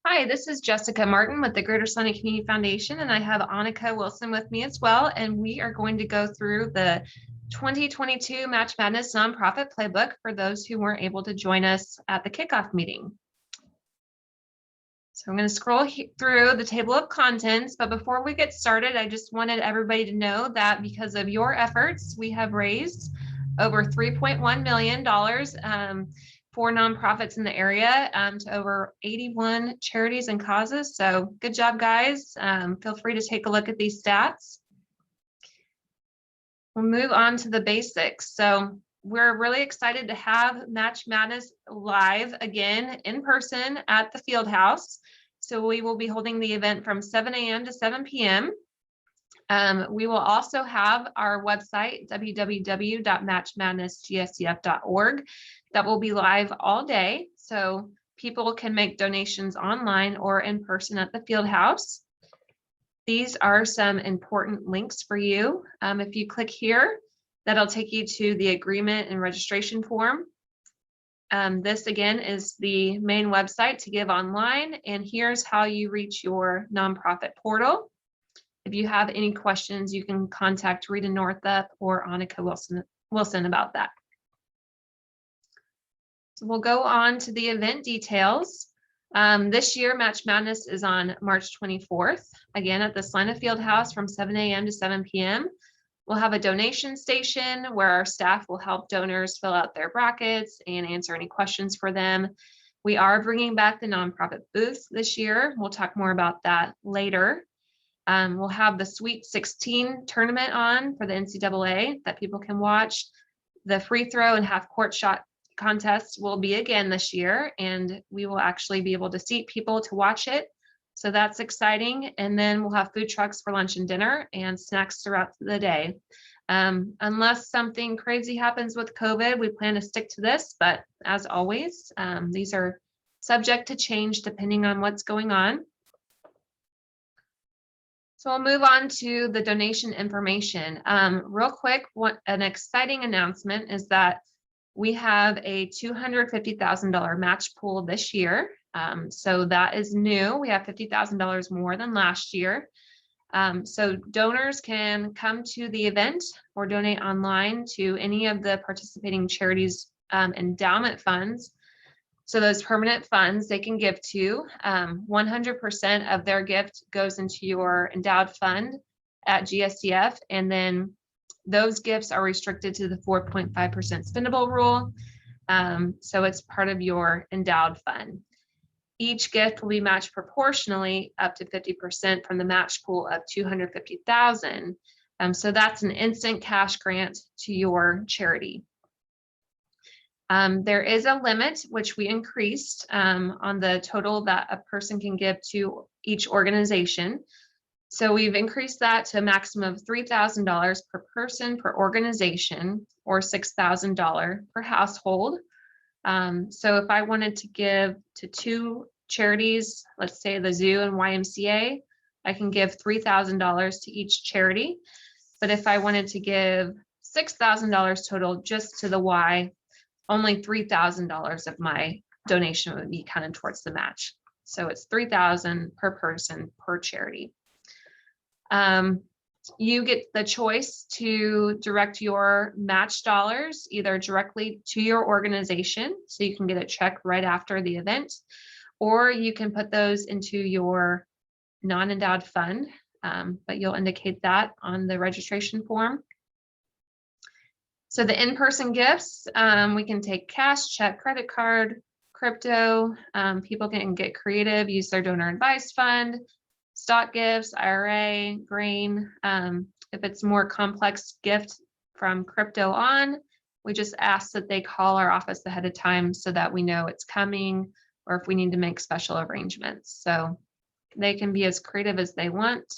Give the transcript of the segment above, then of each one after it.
Hi, this is Jessica Martin with the Greater Salina Community Foundation, and I have Annika Wilson with me as well. And we are going to go through the 2022 Match Madness Nonprofit Playbook for those who weren't able to join us at the kickoff meeting. So I'm going to scroll through the table of contents, but before we get started, I just wanted everybody to know that because of your efforts, we have raised over $3.1 million for nonprofits in the area to over 81 charities and causes. So good job, guys. Feel free to take a look at these stats. We'll move on to the basics. So we're really excited to have Match Madness live again in person at the field house. So we will be holding the event from 7 a.m. to 7 p.m. We will also have our website, www.matchmadnessgscf.org, that will be live all day. So people can make donations online or in person at the field house. These are some important links for you. If you click here, that'll take you to the agreement and registration form. This again is the main website to give online, and here's how you reach your nonprofit portal. If you have any questions, you can contact Rita Northup or Annika Wilson about that. So we'll go on to the event details. This year, Match Madness is on March 24th, again at the Salina Fieldhouse from 7 a.m. to 7 p.m. We'll have a donation station where our staff will help donors fill out their brackets and answer any questions for them. We are bringing back the nonprofit booth this year. We'll talk more about that later. We'll have the Sweet 16 tournament on for the NCAA that people can watch. The free throw and half court shot contest will be again this year, and we will actually be able to seat people to watch it. So that's exciting. And then we'll have food trucks for lunch and dinner and snacks throughout the day. Unless something crazy happens with COVID, we plan to stick to this, but as always, these are subject to change depending on what's going on. So we'll move on to the donation information. Real quick, an exciting announcement is that we have a $250,000 match pool this year. So that is new. We have $50,000 more than last year. So donors can come to the event or donate online to any of the participating charities endowment funds. So those permanent funds they can give to, 100% of their gift goes into your endowed fund at GSCF, and then those gifts are restricted to the 4.5% spendable rule. So it's part of your endowed fund. Each gift will be matched proportionally up to 50% from the match pool of $250,000. So that's an instant cash grant to your charity. There is a limit, which we increased on the total that a person can give to each organization. So we've increased that to a maximum of $3,000 per person per organization, or $6,000 per household. So if I wanted to give to two charities, let's say the zoo and YMCA, I can give $3,000 to each charity. But if I wanted to give $6,000 total just to the Y, only $3,000 of my donation would be counted towards the match. So it's $3,000 per person per charity. You get the choice to direct your match dollars either directly to your organization, so you can get a check right after the event, or you can put those into your non-endowed fund, but you'll indicate that on the registration form. So the in-person gifts, we can take cash, check, credit card, crypto. People can get creative, use their donor advice fund, stock gifts, IRA, grain. If it's more complex gift from crypto on, we just ask that they call our office ahead of time so that we know it's coming, or if we need to make special arrangements. So they can be as creative as they want.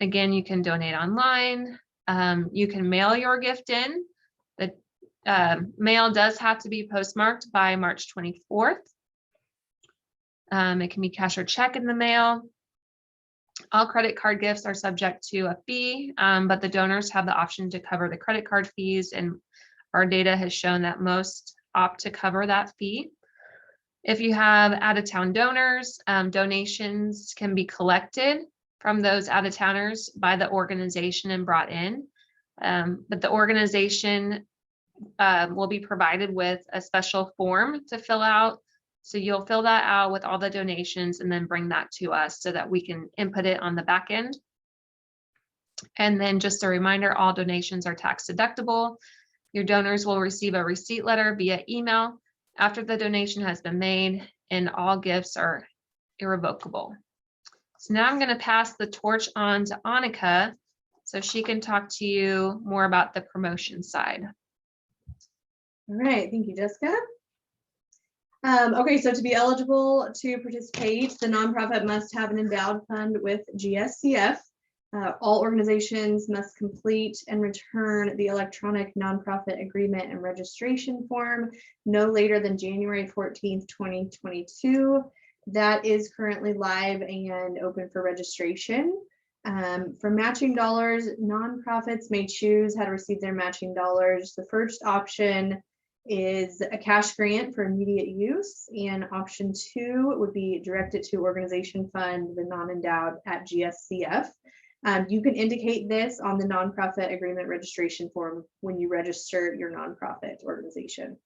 Again, you can donate online. You can mail your gift in. The mail does have to be postmarked by March 24th. It can be cash or check in the mail. All credit card gifts are subject to a fee, but the donors have the option to cover the credit card fees, and our data has shown that most opt to cover that fee. If you have out-of-town donors, donations can be collected from those out-of-towners by the organization and brought in. But the organization will be provided with a special form to fill out. So you'll fill that out with all the donations and then bring that to us so that we can input it on the back end. And then just a reminder, all donations are tax deductible. Your donors will receive a receipt letter via email after the donation has been made, and all gifts are irrevocable. So now I'm going to pass the torch on to Annika so she can talk to you more about the promotion side. All right, thank you, Jessica. Okay, so to be eligible to participate, the nonprofit must have an endowed fund with GSCF. All organizations must complete and return the electronic nonprofit agreement and registration form no later than January 14th, 2022. That is currently live and open for registration. For matching dollars, nonprofits may choose how to receive their matching dollars. The first option is a cash grant for immediate use, and option 2 would be directed to organization fund, the non-endowed at GSCF. You can indicate this on the nonprofit agreement registration form when you register your nonprofit organization.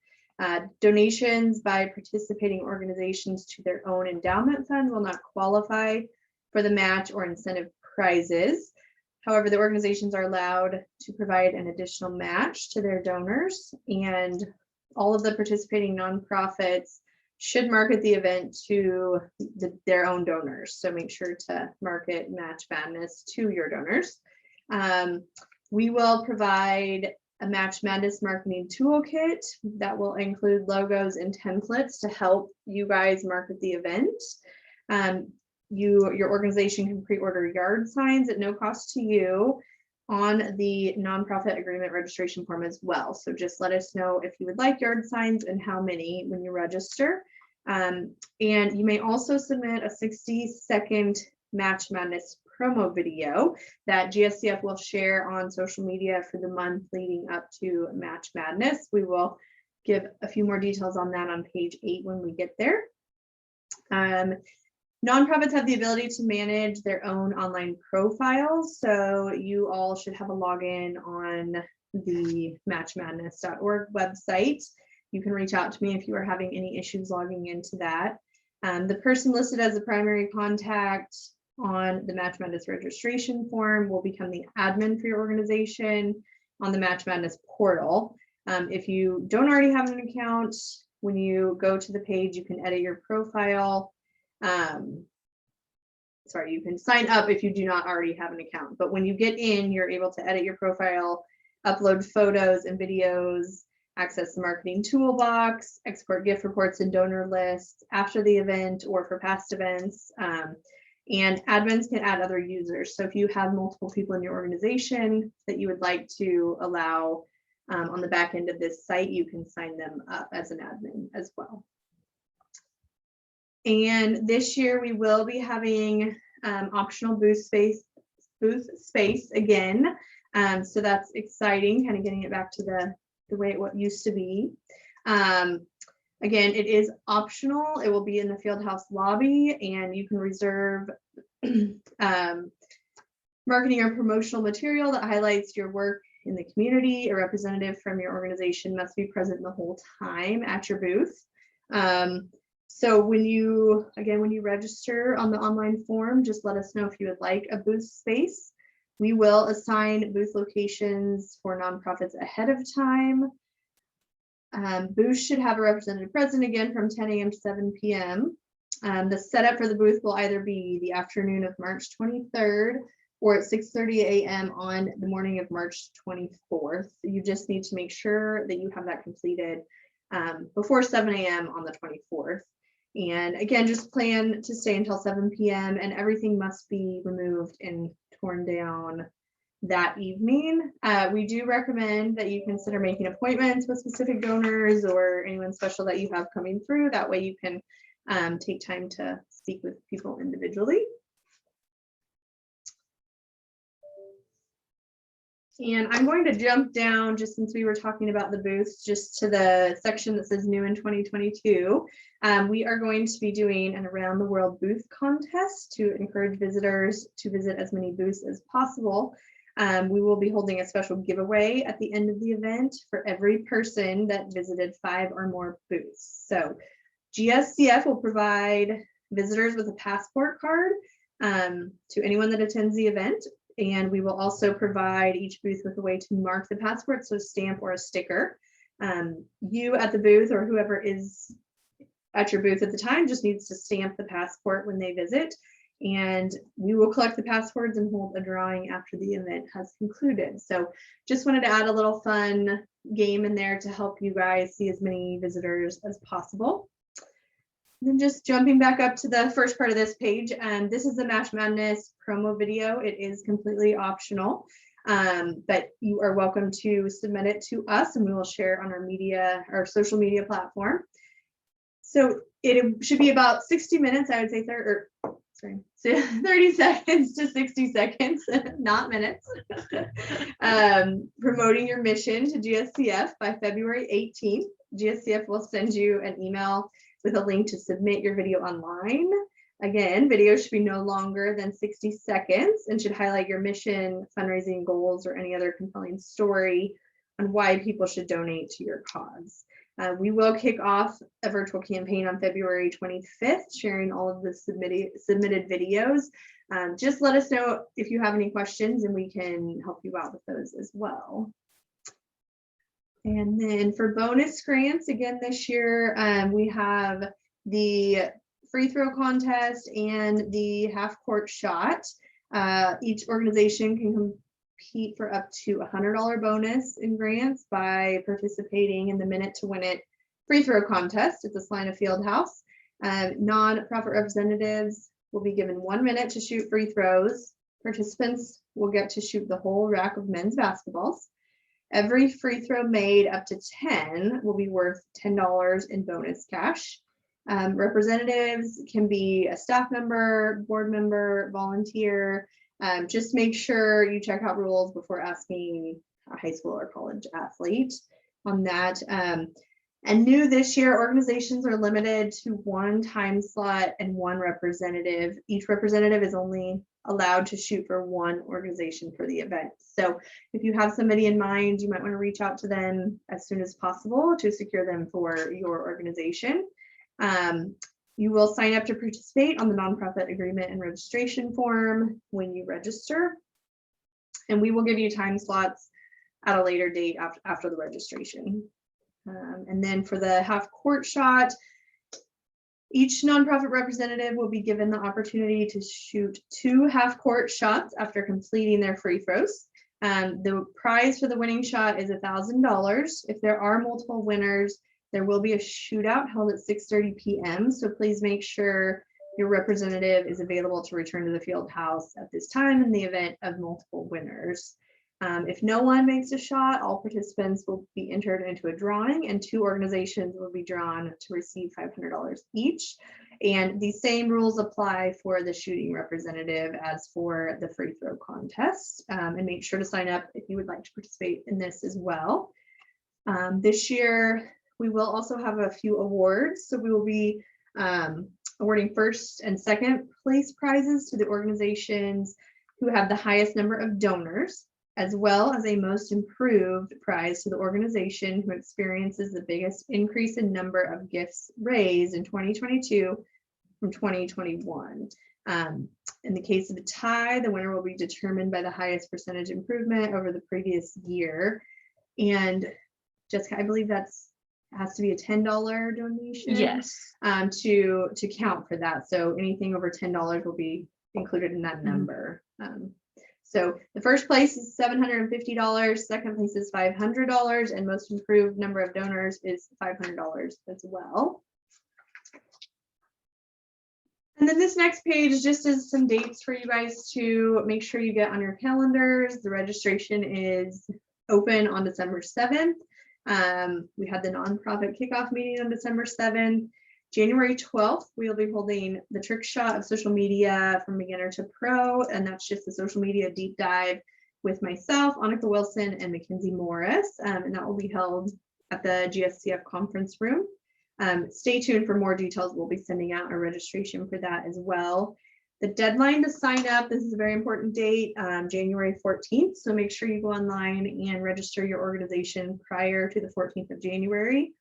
Donations by participating organizations to their own endowment fund will not qualify for the match or incentive prizes. However, the organizations are allowed to provide an additional match to their donors, and all of the participating nonprofits should market the event to their own donors. So make sure to market Match Madness to your donors. We will provide a Match Madness marketing toolkit that will include logos and templates to help you guys market the event. Your organization can pre-order yard signs at no cost to you on the nonprofit agreement registration form as well. So just let us know if you would like yard signs and how many when you register. And you may also submit a 60-second Match Madness promo video that GSCF will share on social media for the month leading up to Match Madness. We will give a few more details on that on page 8 when we get there. Nonprofits have the ability to manage their own online profiles, so you all should have a login on the matchmadness.org website. You can reach out to me if you are having any issues logging into that. The person listed as the primary contact on the Match Madness registration form will become the admin for your organization on the Match Madness portal. If you don't already have an account, when you go to the page, you can edit your profile. You can sign up if you do not already have an account, but when you get in, you're able to edit your profile, upload photos and videos, access the marketing toolbox, export gift reports and donor lists after the event or for past events, and admins can add other users. So if you have multiple people in your organization that you would like to allow on the back end of this site, you can sign them up as an admin as well. And this year we will be having optional booth space again. So that's exciting, kind of getting it back to the way it used to be. Again, it is optional. It will be in the Fieldhouse lobby, and you can reserve marketing or promotional material that highlights your work in the community. A representative from your organization must be present the whole time at your booth. So when you register on the online form, just let us know if you would like a booth space. We will assign booth locations for nonprofits ahead of time. Booths should have a representative present again from 10 a.m. to 7 p.m. The setup for the booth will either be the afternoon of March 23rd or at 6:30 a.m. on the morning of March 24th. You just need to make sure that you have that completed before 7 a.m. on the 24th. And again, just plan to stay until 7 p.m. and everything must be removed and torn down that evening. We do recommend that you consider making appointments with specific donors or anyone special that you have coming through. That way you can take time to speak with people individually. And I'm going to jump down, just since we were talking about the booths, just to the section that says new in 2022. We are going to be doing an around the world booth contest to encourage visitors to visit as many booths as possible. We will be holding a special giveaway at the end of the event for every person that visited 5 or more booths. So GSCF will provide visitors with a passport card to anyone that attends the event. And we will also provide each booth with a way to mark the passport, so a stamp or a sticker. You at the booth, or whoever is at your booth at the time, just needs to stamp the passport when they visit. And we will collect the passports and hold a drawing after the event has concluded. So just wanted to add a little fun game in there to help you guys see as many visitors as possible. And then just jumping back up to the first part of this page, this is the Match Madness promo video. It is completely optional, but you are welcome to submit it to us and we will share it on our social media platform. So it should be about 60 minutes, I would say, 30 seconds to 60 seconds, not minutes. Promoting your mission to GSCF by February 18th. GSCF will send you an email with a link to submit your video online. Again, video should be no longer than 60 seconds and should highlight your mission, fundraising goals, or any other compelling story on why people should donate to your cause. We will kick off a virtual campaign on February 25th, sharing all of the submitted videos. Just let us know if you have any questions and we can help you out with those as well. And then for bonus grants, again this year, we have the free throw contest and the half court shot. Each organization can compete for up to $100 bonus in grants by participating in the Minute to Win It free throw contest at the Salina Fieldhouse. Non-profit representatives will be given 1 minute to shoot free throws. Participants will get to shoot the whole rack of men's basketballs. Every free throw made up to 10 will be worth $10 in bonus cash. Representatives can be a staff member, board member, volunteer. Just make sure you check out rules before asking a high school or college athlete on that. And new this year, organizations are limited to 1 time slot and 1 representative. Each representative is only allowed to shoot for 1 organization for the event. So if you have somebody in mind, you might want to reach out to them as soon as possible to secure them for your organization. You will sign up to participate on the nonprofit agreement and registration form when you register. And we will give you time slots at a later date after the registration. And then for the half court shot, each nonprofit representative will be given the opportunity to shoot 2 half court shots after completing their free throws. The prize for the winning shot is $1,000. If there are multiple winners, there will be a shootout held at 6:30 p.m. So please make sure your representative is available to return to the field house at this time in the event of multiple winners. If no one makes a shot, all participants will be entered into a drawing and 2 organizations will be drawn to receive $500 each. And the same rules apply for the shooting representative as for the free throw contest. And make sure to sign up if you would like to participate in this as well. This year, we will also have a few awards. So we will be awarding first and second place prizes to the organizations who have the highest number of donors, as well as a most improved prize to the organization who experiences the biggest increase in number of gifts raised in 2022 from 2021. In the case of a tie, the winner will be determined by the highest percentage improvement over the previous year. And Jessica, I believe has to be a $10 donation. Yes. To count for that. So anything over $10 will be included in that number. So the first place is $750, second place is $500, and most improved number of donors is $500 as well. And then this next page just is some dates for you guys to make sure you get on your calendars. The registration is open on December 7th. We had the nonprofit kickoff meeting on December 7th. January 12th, we'll be holding the trick shot of social media from beginner to pro, and that's just the social media deep dive with myself, Annika Wilson, and Mackenzie Morris, and that will be held at the GSCF conference room. Stay tuned for more details. We'll be sending out a registration for that as well. The deadline to sign up, this is a very important date, January 14th. So make sure you go online and register your organization prior to the 14th of January.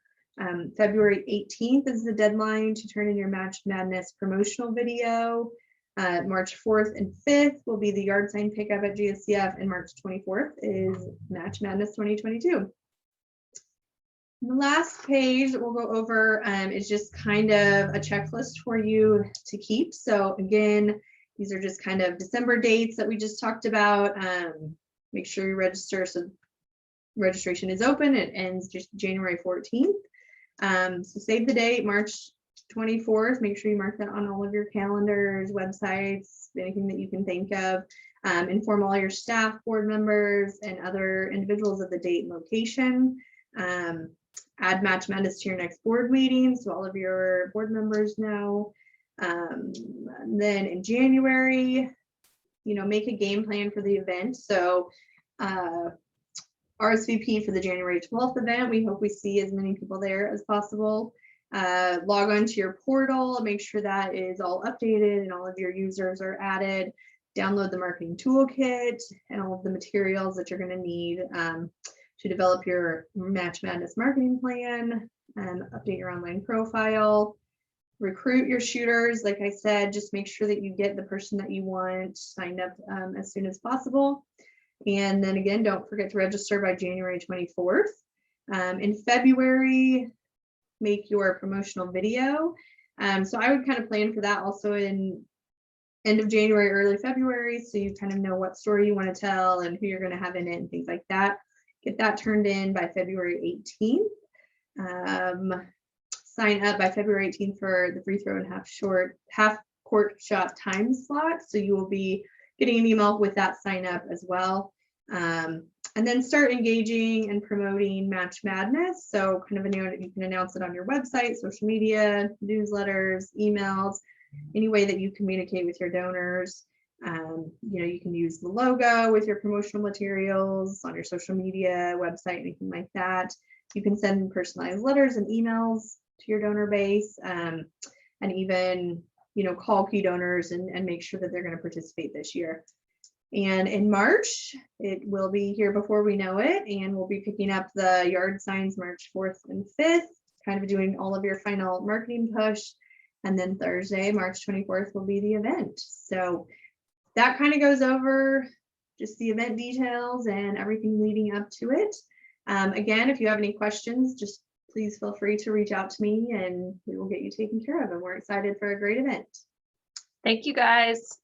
February 18th is the deadline to turn in your Match Madness promotional video. March 4th and 5th will be the yard sign pickup at GSCF, and March 24th is Match Madness 2022. The last page that we'll go over is just kind of a checklist for you to keep. So again, these are just kind of December dates that we just talked about. Make sure you register. So registration is open. It ends just January 14th. So save the date, March 24th. Make sure you mark that on all of your calendars, websites, anything that you can think of. Inform all your staff, board members, and other individuals of the date and location. Add Match Madness to your next board meeting so all of your board members know. Then in January, make a game plan for the event. So RSVP for the January 12th event. We hope we see as many people there as possible. Log on to your portal, make sure that is all updated and all of your users are added. Download the marketing toolkit and all of the materials that you're going to need to develop your Match Madness marketing plan, and update your online profile. Recruit your shooters. Like I said, just make sure that you get the person that you want signed up as soon as possible. And then again, don't forget to register by January 24th. In February, make your promotional video. So I would kind of plan for that also in end of January, early February, so you kind of know what story you want to tell and who you're going to have in it and things like that. Get that turned in by February 18th. Sign up by February 18th for the free throw and half court shot time slot. So you will be getting an email with that sign up as well. And then start engaging and promoting Match Madness. So kind of you can announce it on your website, social media, newsletters, emails, any way that you communicate with your donors. You can use the logo with your promotional materials on your social media, website, anything like that. You can send personalized letters and emails to your donor base, and even call key donors and make sure that they're going to participate this year. And in March, it will be here before we know it, and we'll be picking up the yard signs March 4th and 5th, kind of doing all of your final marketing push. And then Thursday, March 24th will be the event. So that kind of goes over just the event details and everything leading up to it. Again, if you have any questions, just please feel free to reach out to me and we will get you taken care of. And we're excited for a great event. Thank you, guys.